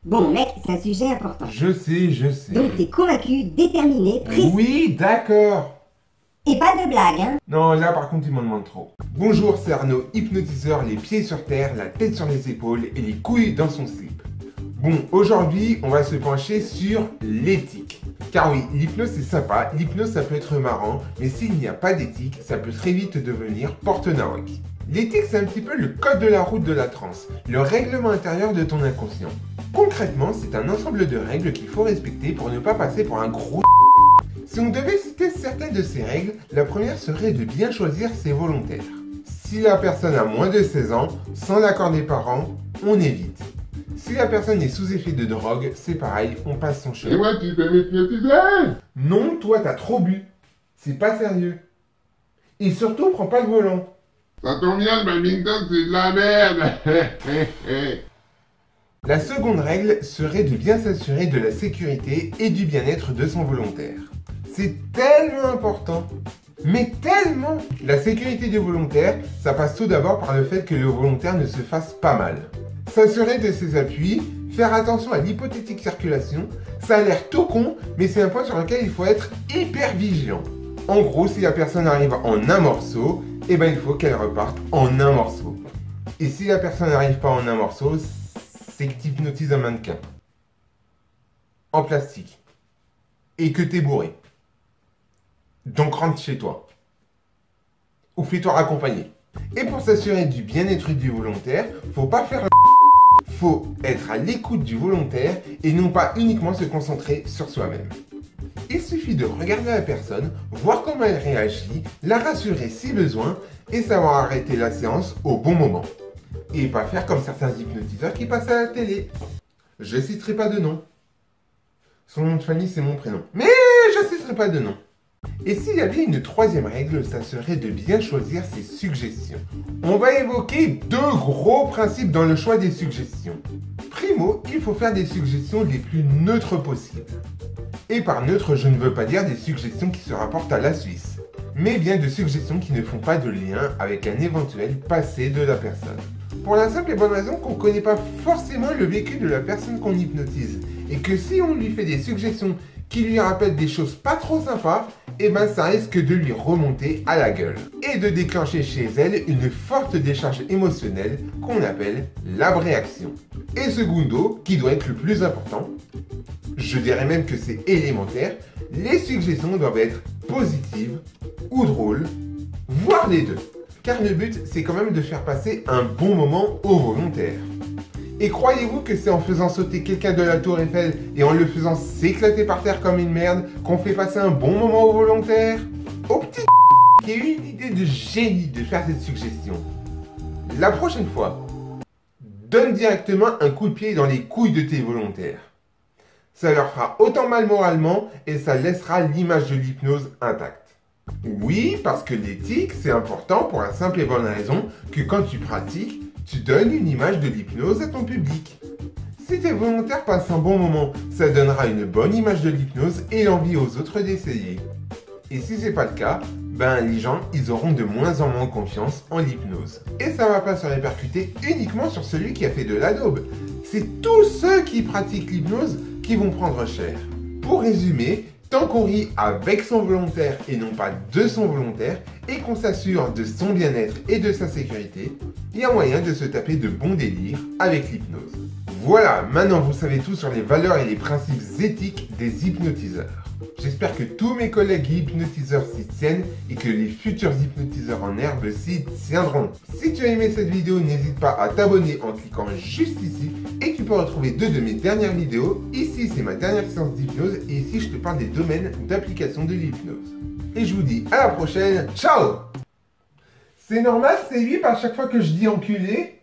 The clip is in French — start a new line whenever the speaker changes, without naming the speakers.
Bon, mec, c'est un sujet important.
Je sais, je sais.
Donc t'es convaincu, déterminé, précis.
Oui, d'accord.
Et pas de blague, hein.
Non, là par contre, il m'en demande trop. Bonjour, c'est Arnaud, hypnotiseur, les pieds sur terre, la tête sur les épaules et les couilles dans son slip. Bon, aujourd'hui, on va se pencher sur l'éthique. Car oui, l'hypnose c'est sympa, l'hypnose ça peut être marrant, mais s'il n'y a pas d'éthique, ça peut très vite devenir porte-nawak. L'éthique c'est un petit peu le code de la route de la transe, le règlement intérieur de ton inconscient. Concrètement, c'est un ensemble de règles qu'il faut respecter pour ne pas passer pour un gros. Si on devait citer certaines de ces règles, la première serait de bien choisir ses volontaires. Si la personne a moins de 16 ans, sans l'accord des parents, on évite. Si la personne est sous effet de drogue, c'est pareil, on passe son chemin.
Et moi, tu peux m'hypnotiser?
Non, toi t'as trop bu. C'est pas sérieux. Et surtout, prends pas le volant.
Ça tombe bien, le badminton, c'est de la merde.
La seconde règle serait de bien s'assurer de la sécurité et du bien-être de son volontaire. C'est tellement important. Mais tellement! La sécurité du volontaire, ça passe tout d'abord par le fait que le volontaire ne se fasse pas mal. S'assurer de ses appuis, faire attention à l'hypothétique circulation, ça a l'air tout con, mais c'est un point sur lequel il faut être hyper vigilant. En gros, si la personne arrive en un morceau, eh ben il faut qu'elle reparte en un morceau. Et si la personne n'arrive pas en un morceau, c'est que tu hypnotises un mannequin. En plastique. Et que t'es bourré. Donc rentre chez toi. Ou fais-toi raccompagner. Et pour s'assurer du bien-être du volontaire, faut pas faire le... Faut être à l'écoute du volontaire et non pas uniquement se concentrer sur soi-même. Il suffit de regarder la personne, voir comment elle réagit, la rassurer si besoin et savoir arrêter la séance au bon moment. Et pas faire comme certains hypnotiseurs qui passent à la télé. Je citerai pas de nom. Son nom de famille c'est mon prénom. Mais je citerai pas de nom. Et s'il y avait une troisième règle, ça serait de bien choisir ses suggestions. On va évoquer deux gros principes dans le choix des suggestions. Primo, il faut faire des suggestions les plus neutres possibles. Et par neutre, je ne veux pas dire des suggestions qui se rapportent à la Suisse, mais bien de suggestions qui ne font pas de lien avec un éventuel passé de la personne. Pour la simple et bonne raison qu'on ne connaît pas forcément le vécu de la personne qu'on hypnotise, et que si on lui fait des suggestions qui lui rappellent des choses pas trop sympas, eh ben ça risque de lui remonter à la gueule et de déclencher chez elle une forte décharge émotionnelle qu'on appelle l'abréaction. Et secondo, qui doit être le plus important, je dirais même que c'est élémentaire, les suggestions doivent être positives ou drôles, voire les deux. Car le but, c'est quand même de faire passer un bon moment au volontaire. Et croyez-vous que c'est en faisant sauter quelqu'un de la tour Eiffel et en le faisant s'éclater par terre comme une merde qu'on fait passer un bon moment au volontaire? Au petit qui a eu une idée de génie de faire cette suggestion. La prochaine fois, donne directement un coup de pied dans les couilles de tes volontaires. Ça leur fera autant mal moralement et ça laissera l'image de l'hypnose intacte. Oui, parce que l'éthique, c'est important pour la simple et bonne raison que quand tu pratiques, tu donnes une image de l'hypnose à ton public. Si tes volontaires passent un bon moment, ça donnera une bonne image de l'hypnose et l'envie aux autres d'essayer. Et si c'est pas le cas, ben les gens, ils auront de moins en moins confiance en l'hypnose. Et ça va pas se répercuter uniquement sur celui qui a fait de la daube. C'est tous ceux qui pratiquent l'hypnose qui vont prendre cher. Pour résumer, tant qu'on rit avec son volontaire et non pas de son volontaire, et qu'on s'assure de son bien-être et de sa sécurité, il y a moyen de se taper de bons délires avec l'hypnose. Voilà, maintenant vous savez tout sur les valeurs et les principes éthiques des hypnotiseurs. J'espère que tous mes collègues hypnotiseurs s'y tiennent et que les futurs hypnotiseurs en herbe s'y tiendront. Si tu as aimé cette vidéo, n'hésite pas à t'abonner en cliquant juste ici et tu peux retrouver deux de mes dernières vidéos. Ici, c'est ma dernière séance d'hypnose et ici, je te parle des domaines d'application de l'hypnose. Et je vous dis à la prochaine. Ciao! C'est normal, c'est 8 à chaque fois que je dis enculé?